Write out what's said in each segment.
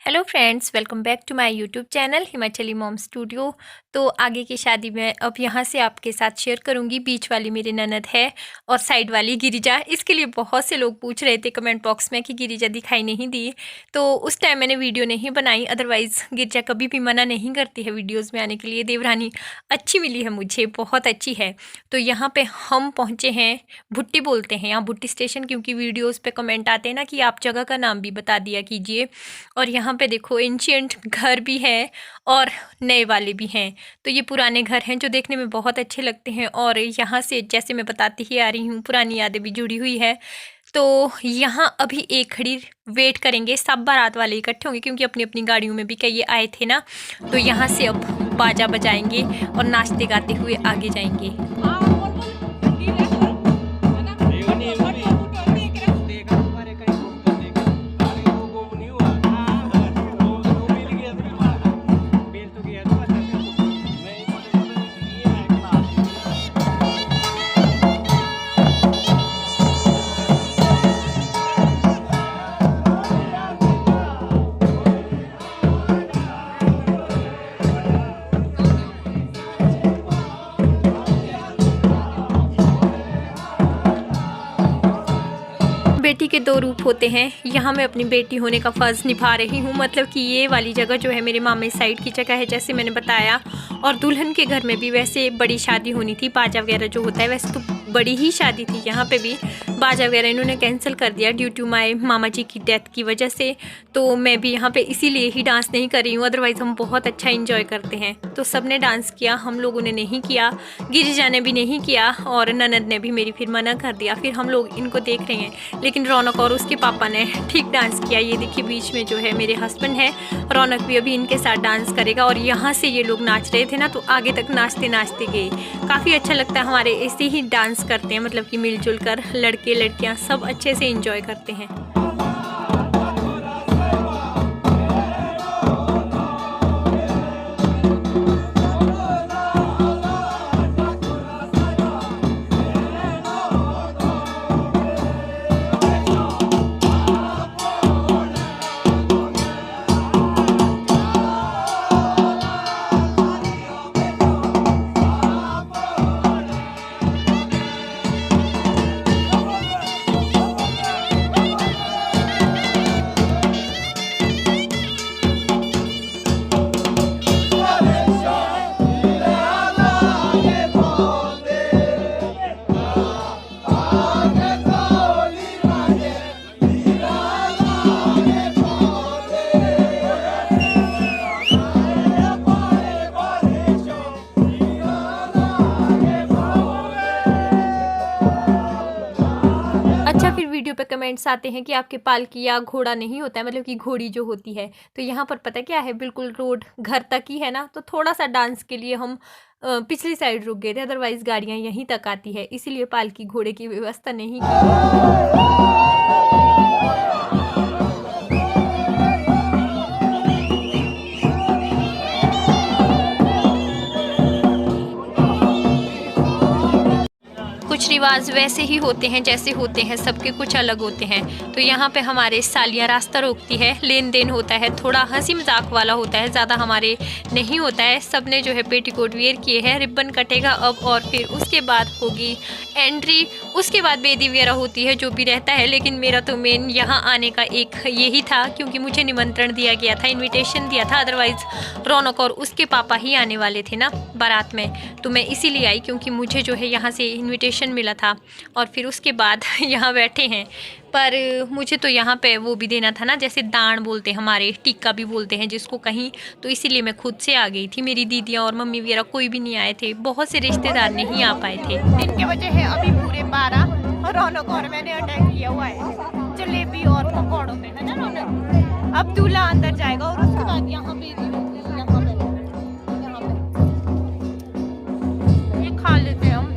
Hello friends, welcome back to my YouTube channel Himachali mom studio. तो आगे की शादी में अब यहाँ से आपके साथ शेयर करूँगी। बीच वाली मेरी ननद है और साइड वाली गिरिजा। इसके लिए बहुत से लोग पूछ रहे थे कमेंट बॉक्स में कि गिरिजा दिखाई नहीं दी, तो उस टाइम मैंने वीडियो नहीं बनाई। अदरवाइज़ गिरिजा कभी भी मना नहीं करती है वीडियोज़ में आने के लिए। देवरानी अच्छी मिली है मुझे, बहुत अच्छी है। तो यहाँ पर हम पहुँचे हैं, भुट्टी बोलते हैं यहाँ, भुट्टी स्टेशन, क्योंकि वीडियोज़ पर कमेंट आते हैं ना कि आप जगह का नाम भी बता दिया कीजिए। और यहाँ पे देखो एंशिएंट घर भी है और नए वाले भी हैं। तो ये पुराने घर हैं जो देखने में बहुत अच्छे लगते हैं। और यहाँ से जैसे मैं बताती ही आ रही हूँ, पुरानी यादें भी जुड़ी हुई है। तो यहाँ अभी एक घड़ी वेट करेंगे, सब बारात वाले इकट्ठे होंगे क्योंकि अपनी अपनी गाड़ियों में भी कई आए थे ना। तो यहाँ से अब बाजा बजाएंगे और नाचते गाते हुए आगे जाएंगे। बेटी के दो रूप होते हैं। यहाँ मैं अपनी बेटी होने का फ़र्ज़ निभा रही हूँ, मतलब कि ये वाली जगह जो है मेरे मामे साइड की जगह है, जैसे मैंने बताया। और दुल्हन के घर में भी वैसे बड़ी शादी होनी थी, बाजा वगैरह जो होता है, वैसे तो बड़ी ही शादी थी। यहाँ पे भी बाजा वगैरह इन्होंने कैंसिल कर दिया ड्यू टू माय मामा जी की डेथ की वजह से। तो मैं भी यहाँ पे इसीलिए ही डांस नहीं कर रही हूँ, अदरवाइज़ हम बहुत अच्छा इंजॉय करते हैं। तो सब ने डांस किया, हम लोगों ने नहीं किया, गिरिजा ने भी नहीं किया और ननद ने भी मेरी फिर मना कर दिया। फिर हम लोग इनको देख रहे हैं, लेकिन रौनक और उसके पापा ने ठीक डांस किया। ये देखिए बीच में जो है मेरे हस्बैंड है, रौनक भी अभी इनके साथ डांस करेगा। और यहाँ से ये लोग नाच रहे थे ना, तो आगे तक नाचते नाचते गए। काफ़ी अच्छा लगता है, हमारे ऐसे ही डांस करते हैं, मतलब कि मिलजुल कर लड़के लड़कियाँ सब अच्छे से इंजॉय करते हैं। अच्छा, फिर वीडियो पे कमेंट्स आते हैं कि आपके पालकी या घोड़ा नहीं होता है, मतलब कि घोड़ी जो होती है। तो यहाँ पर पता क्या है, बिल्कुल रोड घर तक ही है ना, तो थोड़ा सा डांस के लिए हम पिछली साइड रुक गए थे, अदरवाइज गाड़ियाँ यहीं तक आती है, इसीलिए पालकी घोड़े की व्यवस्था नहीं की। कुछ रिवाज वैसे ही होते हैं जैसे होते हैं, सबके कुछ अलग होते हैं। तो यहाँ पे हमारे सालियाँ रास्ता रोकती है, लेन देन होता है, थोड़ा हंसी मजाक वाला होता है, ज़्यादा हमारे नहीं होता है। सब ने जो है पेटीकोट वेयर किए हैं, रिबन कटेगा अब, और फिर उसके बाद होगी एंट्री, उसके बाद बेदी वगैरह होती है, जो भी रहता है। लेकिन मेरा तो मेन यहाँ आने का एक यही था, क्योंकि मुझे निमंत्रण दिया गया था, इन्विटेशन दिया था। अदरवाइज़ रौनक और उसके पापा ही आने वाले थे ना बारात में, तो मैं इसीलिए आई क्योंकि मुझे जो है यहाँ से इन्विटेशन मिला था। और फिर उसके बाद यहाँ बैठे हैं, पर मुझे तो यहाँ पे वो भी देना था ना, जैसे दान बोलते हैं हमारे, टिक्का भी बोलते हैं जिसको कहीं। तो इसीलिए मैं खुद से आ गई थी, मेरी दीदियाँ और मम्मी वगैरह कोई भी नहीं आए थे, बहुत से रिश्तेदार नहीं आ पाए थे। दिन के बजे है अभी पूरे 12 और रौनक और मैंने अटैक किया हुआ है जलेबी और पकौड़ों में, है ना रौनक। अब दूल्हा अंदर जाएगा और उसके बाद यहाँ पे ये खा लेते हैं हम।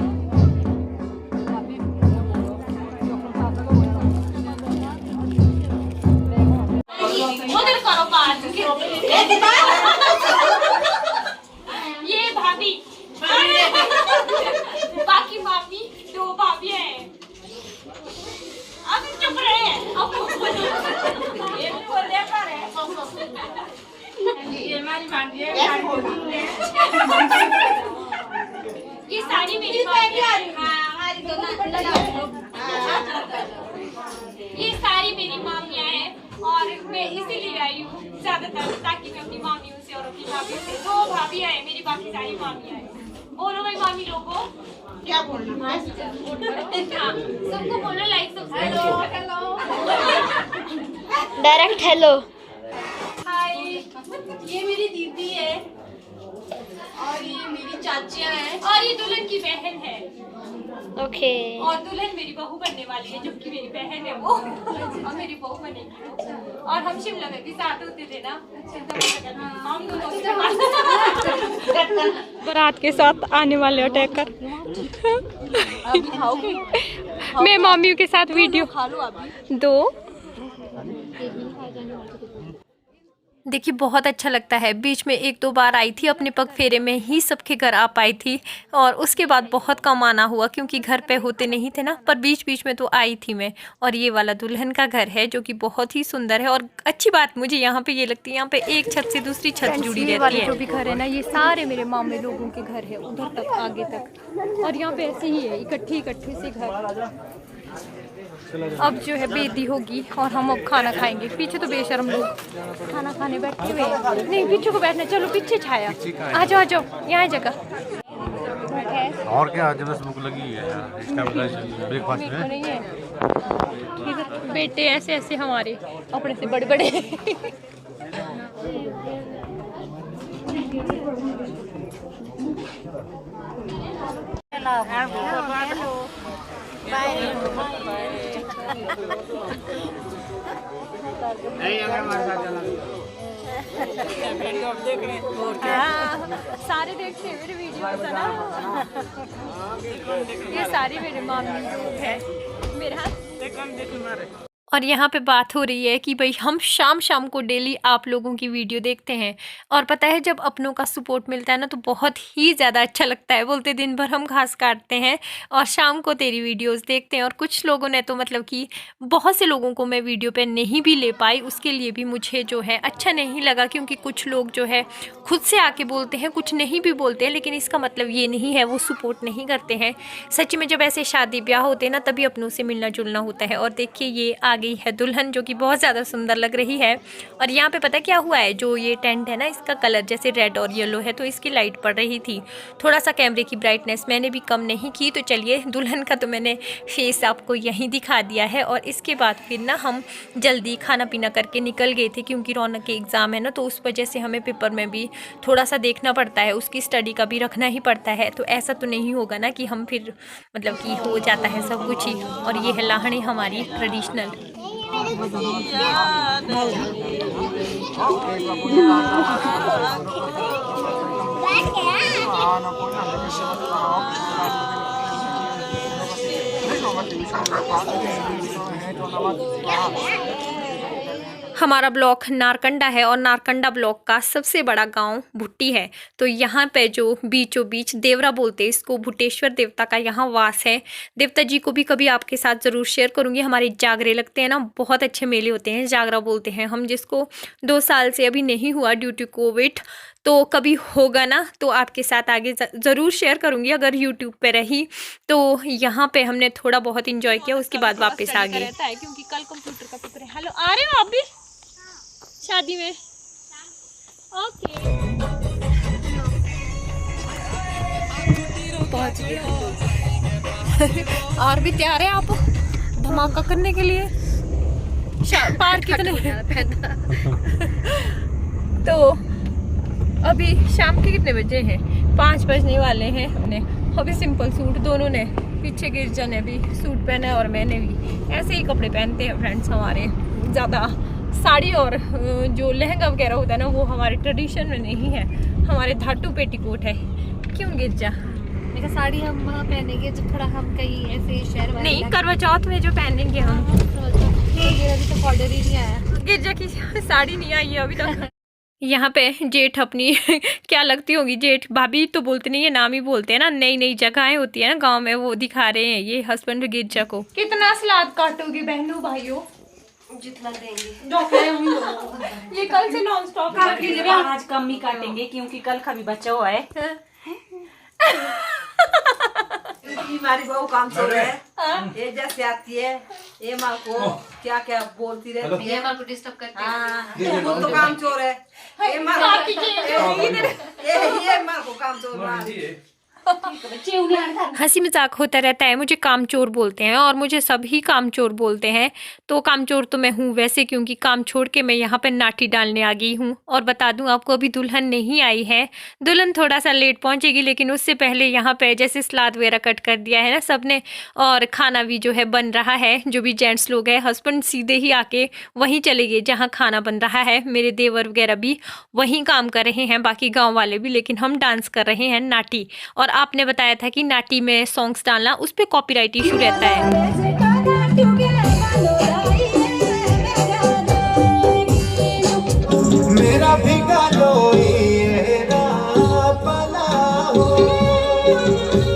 ये भाभी बाकी भाभी दो भाभी है। अब चुप रहे, अब ये बोल रहे हैं। ये साड़ी मेरी ये सारी मेरी मामियाँ हैं और मैं इसीलिए आई हूँ ज्यादातर ताकि मैं अपनी मामियों से और अपनी भाभी से, 2 भाभी है मेरी, बाकी सारी मामियाँ हैं। बोलो भाई मामी लोगों, क्या बोलना? सबको बोलो like subscribe. Direct hello. Hi, ये मेरी दीदी है और ये मेरी चाचियाँ हैं और ये दुल्हन की बहन है। ओके। और दुल्हन मेरी बहू बनने वाली है, जबकि मेरी बहन है वो और मेरी बहू बनेगी। और हम शिमला में भी साथ होते थे ना, हम बारात के साथ आने वाले अटैकर। मैं मम्मी के साथ वीडियो दो। देखिए बहुत अच्छा लगता है। बीच में 1-2 बार आई थी, अपने पग फेरे में ही सबके घर आ पाई थी और उसके बाद बहुत कम आना हुआ क्योंकि घर पे होते नहीं थे ना, पर बीच बीच में तो आई थी मैं। और ये वाला दुल्हन का घर है जो कि बहुत ही सुंदर है। और अच्छी बात मुझे यहाँ पे ये लगती है, यहाँ पे एक छत से दूसरी छत जुड़ी रहती है। जो भी घर है ना, ये सारे मेरे मामे लोगों के घर है, उधर तक आगे तक। और यहाँ पे ऐसे ही है, इकट्ठे से घर। अब जो है बेदी होगी और हम अब खाना खाएंगे। पीछे तो बेशर्म लोग खाना खाने बैठे हुए हैं। नहीं, पीछे को बैठना, चलो पीछे छाया। आ जाओ यहाँ जगह। और क्या, आज बस भूख लगी है यार, इस टाइम ब्रेकफास्ट में नहीं है इधर बेटे ऐसे ऐसे हमारे अपने से बड़े बड़े। सारे देखते हैं मेरे वीडियो ना। ये सारी मेरे मामी लोग हैं। मेरा और यहाँ पे बात हो रही है कि भाई हम शाम शाम को डेली आप लोगों की वीडियो देखते हैं और पता है जब अपनों का सपोर्ट मिलता है ना तो बहुत ही ज़्यादा अच्छा लगता है। बोलते दिन भर हम घास काटते हैं और शाम को तेरी वीडियोस देखते हैं। और कुछ लोगों ने तो मतलब कि बहुत से लोगों को मैं वीडियो पे नहीं भी ले पाई, उसके लिए भी मुझे जो है अच्छा नहीं लगा क्योंकि कुछ लोग जो है खुद से आके बोलते हैं, कुछ नहीं भी बोलते हैं, लेकिन इसका मतलब ये नहीं है वो सपोर्ट नहीं करते हैं। सच में जब ऐसे शादी ब्याह होते हैं ना तभी अपनों से मिलना जुलना होता है। और देखिए ये आ गई है दुल्हन जो कि बहुत ज़्यादा सुंदर लग रही है। और यहाँ पे पता क्या हुआ है, जो ये टेंट है ना इसका कलर जैसे रेड और येलो है तो इसकी लाइट पड़ रही थी। थोड़ा सा कैमरे की ब्राइटनेस मैंने भी कम नहीं की। तो चलिए दुल्हन का तो मैंने फेस आपको यहीं दिखा दिया है। और इसके बाद फिर ना हम जल्दी खाना पीना करके निकल गए थे क्योंकि रौनक के एग्ज़ाम है ना, तो उस वजह से हमें पेपर में भी थोड़ा सा देखना पड़ता है, उसकी स्टडी का भी रखना ही पड़ता है। तो ऐसा तो नहीं होगा ना कि हम फिर मतलब कि हो जाता है सब कुछ ही। और ये है लाहड़ी हमारी ट्रेडिशनल। हमारा ब्लॉक नारकंडा है और नारकंडा ब्लॉक का सबसे बड़ा गांव भुट्टी है। तो यहाँ पे जो बीचों बीच देवरा बोलते हैं इसको, भुटेश्वर देवता का यहाँ वास है। देवता जी को भी कभी आपके साथ ज़रूर शेयर करूँगी। हमारे जागरे लगते हैं ना, बहुत अच्छे मेले होते हैं, जागरा बोलते हैं हम जिसको। 2 साल से अभी नहीं हुआ ड्यू टू कोविड, तो कभी होगा ना तो आपके साथ आगे ज़रूर शेयर करूँगी अगर यूट्यूब पे रही। तो यहाँ पे हमने थोड़ा बहुत इंजॉय किया, उसके बाद वापस आ गए क्योंकि कल कंप्यूटर का पेपर है। हेलो, आ रहे हो आप भी शादी में? ओके, पहुंच गए। और भी तैयार है आप धमाका करने के लिए? पार्क कितने तो अभी शाम के कितने बजे हैं? 5 बजने वाले हैं। हमने अभी सिंपल सूट, दोनों ने, पीछे गिरजा ने भी सूट पहना है और मैंने भी ऐसे ही कपड़े पहनते हैं फ्रेंड्स हमारे। ज़्यादा साड़ी और जो लहंगा वगैरह होता है ना वो हमारे ट्रेडिशन में नहीं है, हमारे धाटू पेटीकोट है। क्यों गिरजा? मेरा साड़ी हम पहनेंगे जब थोड़ा हम कहीं ऐसे शहर वाले नहीं, करवा चौथ में जो पहनेंगे हम। मेरा अभी तक ऑर्डर ही नहीं आया। गिरजा की साड़ी नहीं आई है अभी तक। यहाँ पे जेठ अपनी क्या लगती होगी, जेठ भाभी तो बोलते नहीं है, नाम ही बोलते हैं ना। नई नई जगहें होती है ना गांव में, वो दिखा रहे हैं ये हस्बैंड गिरजा को। कितना सलाद काटोगी बहनों भाइयों? जितना देंगे। ये कल से नॉन स्टॉप आज कम ही काटेंगे क्योंकि कल का भी बचा हुआ है। हमारी बहू काम चल रहा है, ये जैसे आती है ये माँ को क्या क्या बोलती रहती है, माँ को डिस्टर्ब करते हैं। हाँ, वो तो काम चोर है। ये माँ को काम चोर रहा है। हंसी मजाक होता रहता है, मुझे कामचोर बोलते हैं और मुझे सभी कामचोर बोलते हैं। तो कामचोर तो मैं हूँ वैसे, क्योंकि काम छोड़ के मैं यहाँ पे नाटी डालने आ गई हूँ। और बता दूँ आपको, अभी दुल्हन नहीं आई है, दुल्हन थोड़ा सा लेट पहुँचेगी, लेकिन उससे पहले यहाँ पे जैसे सलाद वगैरह कट कर दिया है ना सबने, और खाना भी जो है बन रहा है। जो भी जेंट्स लोग हैं, हस्बैंड सीधे ही आके वहीं चले गए जहाँ खाना बन रहा है। मेरे देवर वगैरह भी वहीं काम कर रहे हैं, बाकी गाँव वाले भी, लेकिन हम डांस कर रहे हैं नाटी। और आपने बताया था कि नाटी में सॉन्ग्स डालना, उस पे कॉपीराइट इशू रहता है। मेरा भिगा लो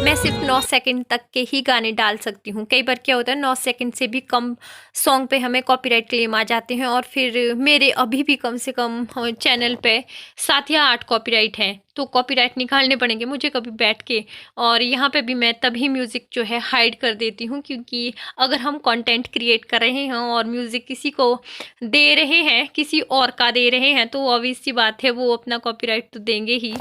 मैं सिर्फ 9 सेकंड तक के ही गाने डाल सकती हूँ। कई बार क्या होता है 9 सेकंड से भी कम सॉन्ग पे हमें कॉपीराइट क्लेम आ जाते हैं, और फिर मेरे अभी भी कम से कम चैनल पे 7 या 8 कॉपीराइट हैं, तो कॉपीराइट निकालने पड़ेंगे मुझे कभी बैठ के। और यहाँ पे भी मैं तभी म्यूज़िक जो है हाइड कर देती हूँ, क्योंकि अगर हम कंटेंट क्रिएट कर रहे हैं और म्यूज़िक किसी को दे रहे हैं, किसी और का दे रहे हैं, तो ऑब्वियस सी बात है वो अपना कॉपीराइट तो देंगे ही।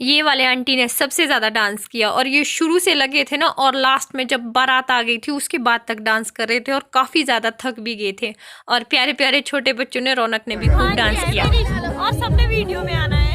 ये वाले आंटी ने सबसे ज़्यादा डांस किया, और ये शुरू से लगे थे ना, और लास्ट में जब बारात आ गई थी उसके बाद तक डांस कर रहे थे, और काफ़ी ज़्यादा थक भी गए थे। और प्यारे प्यारे छोटे बच्चों ने, रौनक ने भी खूब डांस किया। और सबने वीडियो में आना है।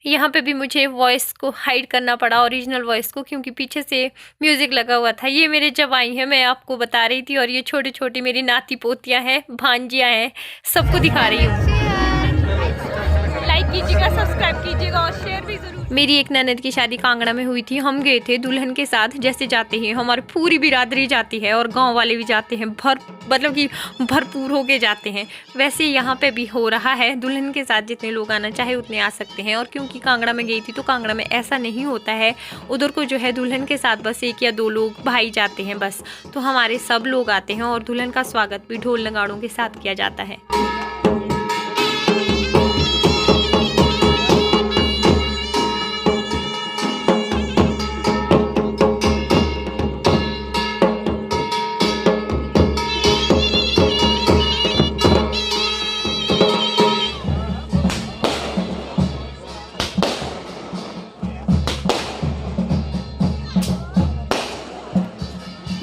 यहाँ पे भी मुझे वॉइस को हाइड करना पड़ा, ओरिजिनल वॉइस को, क्योंकि पीछे से म्यूज़िक लगा हुआ था। ये मेरे जवाई हैं, मैं आपको बता रही थी, और ये छोटे छोटे मेरी नाती पोतियाँ हैं, भांजियाँ हैं, सबको दिखा रही हूँ। लाइक कीजिएगा, सब्सक्राइब कीजिएगा और शेयर भी जरूर। मेरी एक ननद की शादी कांगड़ा में हुई थी, हम गए थे दुल्हन के साथ। जैसे जाते हैं हमारी पूरी बिरादरी जाती है, और गांव वाले भी जाते हैं, मतलब कि भरपूर होके जाते हैं। वैसे यहाँ पे भी हो रहा है, दुल्हन के साथ जितने लोग आना चाहे उतने आ सकते हैं। और क्योंकि कांगड़ा में गई थी तो कांगड़ा में ऐसा नहीं होता है, उधर को जो है दुल्हन के साथ बस 1 या 2 लोग भाई जाते हैं बस। तो हमारे सब लोग आते हैं, और दुल्हन का स्वागत भी ढोल नगाड़ों के साथ किया जाता है।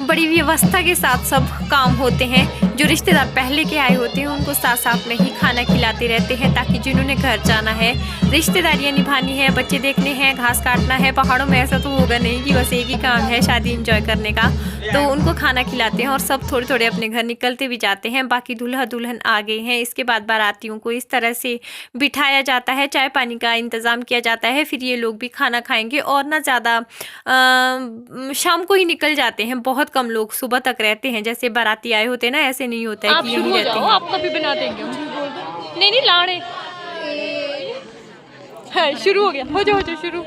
बड़ी व्यवस्था के साथ सब काम होते हैं। जो रिश्तेदार पहले के आए होते हैं उनको साथ साथ में ही खाना खिलाते रहते हैं, ताकि जिन्होंने घर जाना है, रिश्तेदारियां निभानी है, बच्चे देखने हैं, घास काटना है। पहाड़ों में ऐसा तो होगा नहीं कि बस एक ही काम है शादी एंजॉय करने का, तो उनको खाना खिलाते हैं और सब थोड़े थोड़े अपने घर निकलते भी जाते हैं। बाकी दूल्हा दुल्हन आ गए हैं। इसके बाद बारातियों को इस तरह से बिठाया जाता है, चाय पानी का इंतज़ाम किया जाता है, फिर ये लोग भी खाना खाएंगे। और ना ज़्यादा शाम को ही निकल जाते हैं, बहुत कम लोग सुबह तक रहते हैं। जैसे बाराती आए होते हैं ना, ऐसे नहीं होता है कि यहीं रहते हैं। आपका भी बना देंगे। नहीं लाड़े है, शुरू हो गया। हो जाओ शुरू।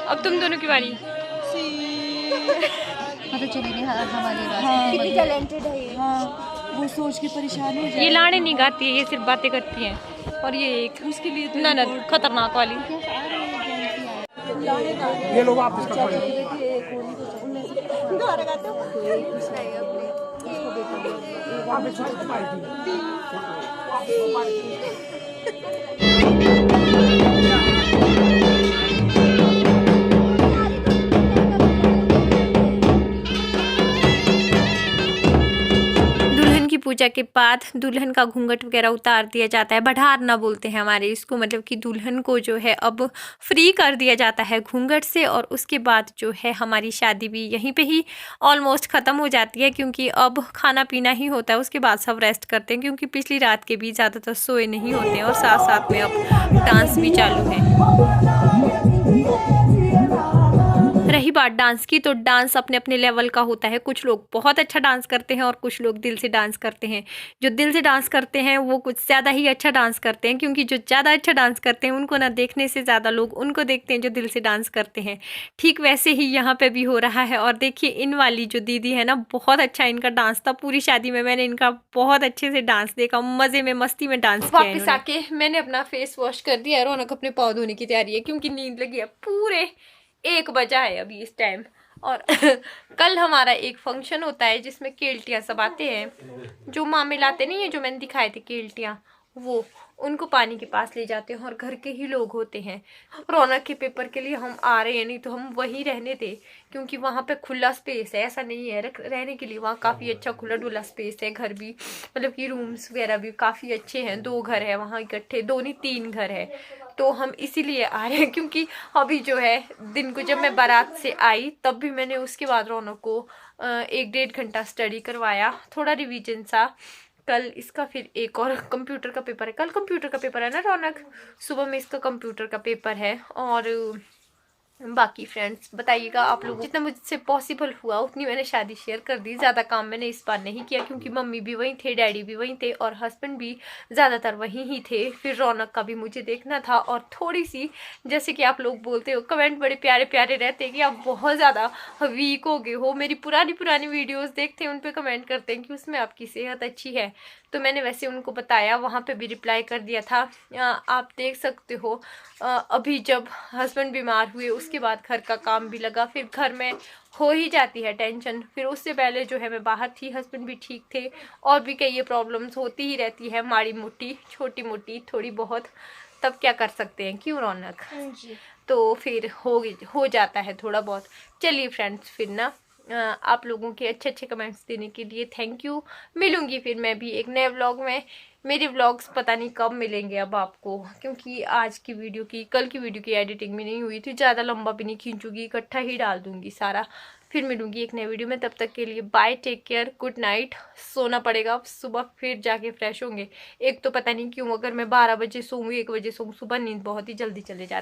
अब तुम दोनों की बारी। पता चलेगी हमारी बात। हाँ, कितनी टैलेंटेड है ये। हाँ, वो सोच के परेशान हो जाए। ये लाड़े नहीं गाती है, ये सिर्फ बातें करती हैं। और ये एक उसके लिए तो ननद खतरनाक वाली। ये लोग वापस पूजा के बाद दुल्हन का घूंघट वगैरह उतार दिया जाता है। बढ़ारना बोलते हैं हमारे इसको, मतलब कि दुल्हन को जो है अब फ्री कर दिया जाता है घूंघट से। और उसके बाद जो है हमारी शादी भी यहीं पे ही ऑलमोस्ट ख़त्म हो जाती है, क्योंकि अब खाना पीना ही होता है। उसके बाद सब रेस्ट करते हैं, क्योंकि पिछली रात के भी ज़्यादातर सोए नहीं होते हैं। और साथ साथ में अब डांस भी चालू है। रही बात डांस की, तो डांस अपने अपने लेवल का होता है। कुछ लोग बहुत अच्छा डांस करते हैं और कुछ लोग दिल से डांस करते हैं। जो दिल से डांस करते हैं वो कुछ ज़्यादा ही अच्छा डांस करते हैं, क्योंकि जो ज़्यादा अच्छा डांस करते हैं उनको ना देखने से ज़्यादा लोग उनको देखते हैं जो दिल से डांस करते हैं। ठीक वैसे ही यहाँ पे भी हो रहा है। और देखिए इन वाली जो दीदी है ना, बहुत अच्छा इनका डांस था। पूरी शादी में मैंने इनका बहुत अच्छे से डांस देखा, मज़े में मस्ती में डांस किया। वापस आके मैंने अपना फेस वॉश कर दिया। रौनक अपने पाँव धोने की तैयारी है, क्योंकि नींद लगी है। पूरे 1 बजा है अभी इस टाइम। और कल हमारा एक फंक्शन होता है जिसमें केल्टियाँ सब आते हैं, जो मामे लाते नहीं है, जो मैंने दिखाए थे केल्टियाँ, वो उनको पानी के पास ले जाते हैं और घर के ही लोग होते हैं। रौनक के पेपर के लिए हम आ रहे हैं, नहीं तो हम वहीं रहने थे, क्योंकि वहाँ पे खुला स्पेस है। ऐसा नहीं है रहने के लिए, वहाँ काफ़ी अच्छा खुला डुला स्पेस है। घर भी मतलब कि रूम्स वगैरह भी काफ़ी अच्छे हैं। 2 घर है वहाँ इकट्ठे, 2 नहीं 3 घर है। तो हम इसीलिए आ रहे हैं, क्योंकि अभी जो है दिन को जब मैं बारात से आई तब भी मैंने उसके बाद रौनक को 1-1.5 घंटा स्टडी करवाया, थोड़ा रिवीजन सा। कल इसका फिर एक और कंप्यूटर का पेपर है। कल कंप्यूटर का पेपर है ना रौनक? सुबह में इसका कंप्यूटर का पेपर है। और बाकी फ्रेंड्स बताइएगा आप लोगों, जितना मुझसे पॉसिबल हुआ उतनी मैंने शादी शेयर कर दी। ज़्यादा काम मैंने इस बार नहीं किया, क्योंकि मम्मी भी वहीं थे, डैडी भी वहीं थे और हस्बैंड भी ज़्यादातर वहीं ही थे। फिर रौनक का भी मुझे देखना था। और थोड़ी सी, जैसे कि आप लोग बोलते हो, कमेंट बड़े प्यारे प्यारे रहते हैं कि आप बहुत ज़्यादा वीक हो गए हो। मेरी पुरानी वीडियोज़ देखते हैं, उन पर कमेंट करते हैं कि उसमें आपकी सेहत अच्छी है। तो मैंने वैसे उनको बताया, वहाँ पे भी रिप्लाई कर दिया था। आप देख सकते हो अभी जब हस्बैंड बीमार हुए उसके बाद घर का काम भी लगा, फिर घर में हो ही जाती है टेंशन। फिर उससे पहले जो है मैं बाहर थी, हस्बैंड भी ठीक थे, और भी कई ये प्रॉब्लम्स होती ही रहती है, माड़ी मोटी छोटी मोटी थोड़ी बहुत। तब क्या कर सकते हैं, क्यों रौनक? तो फिर हो जाता है थोड़ा बहुत। चलिए फ्रेंड्स, फिर ना आप लोगों के अच्छे कमेंट्स देने के लिए थैंक यू। मिलूंगी फिर मैं भी एक नए व्लॉग में। मेरे व्लॉग्स पता नहीं कब मिलेंगे अब आपको, क्योंकि आज की वीडियो की, कल की वीडियो की एडिटिंग भी नहीं हुई थी। ज़्यादा लंबा भी नहीं खींचूंगी, इकट्ठा ही डाल दूंगी सारा। फिर मिलूंगी एक नए वीडियो में, तब तक के लिए bye, take care, good night. सोना पड़ेगा अब, सुबह फिर जाके फ्रेश होंगे। एक तो पता नहीं क्यों, अगर मैं 12 बजे सोऊँ, 1 बजे सोऊँ, सुबह नींद बहुत ही जल्दी चले जाती है।